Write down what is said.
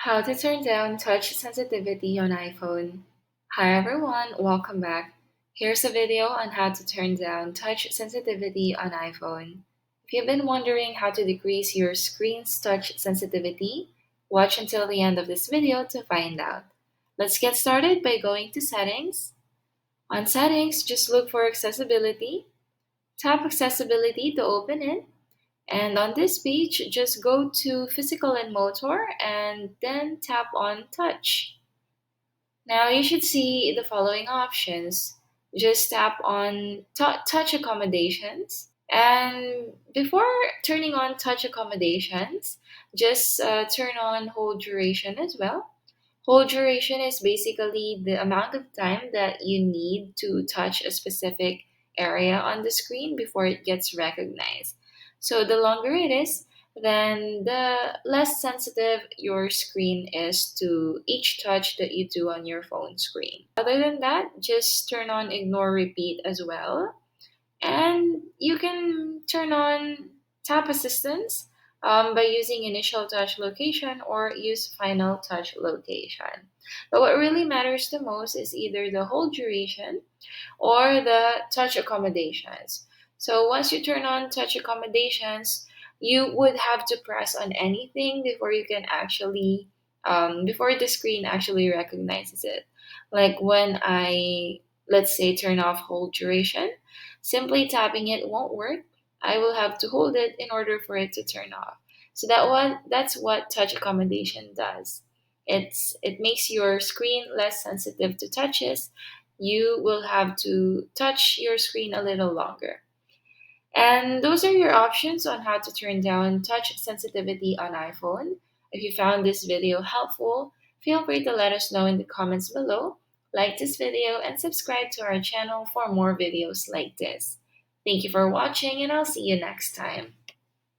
How to turn down touch sensitivity on iPhone. Hi everyone, welcome back. Here's a video on how to turn down touch sensitivity on iPhone. If you've been wondering how to decrease your screen's touch sensitivity, watch until the end of this video to find out. Let's get started by going to Settings. On Settings, just look for Accessibility. Tap Accessibility to open it. And on this page, just go to Physical and Motor and then tap on Touch. Now you should see the following options. Just tap on Touch Accommodations. And before turning on Touch Accommodations, just turn on Hold Duration as well. Hold duration is basically the amount of time that you need to touch a specific area on the screen before it gets recognized. So the longer it is, then the less sensitive your screen is to each touch that you do on your phone screen. Other than that, just turn on Ignore Repeat as well. And you can turn on tap assistance by using initial touch location or use final touch location. But what really matters the most is either the hold duration or the touch accommodations. So once you turn on touch accommodations, you would have to press on anything before you can actually, before the screen actually recognizes it. Like when let's say, turn off hold duration, simply tapping it won't work. I will have to hold it in order for it to turn off. So that's what touch accommodation does. It makes your screen less sensitive to touches. You will have to touch your screen a little longer. And those are your options on how to turn down touch sensitivity on iPhone. If you found this video helpful, feel free to let us know in the comments below. Like this video and subscribe to our channel for more videos like this. Thank you for watching and I'll see you next time.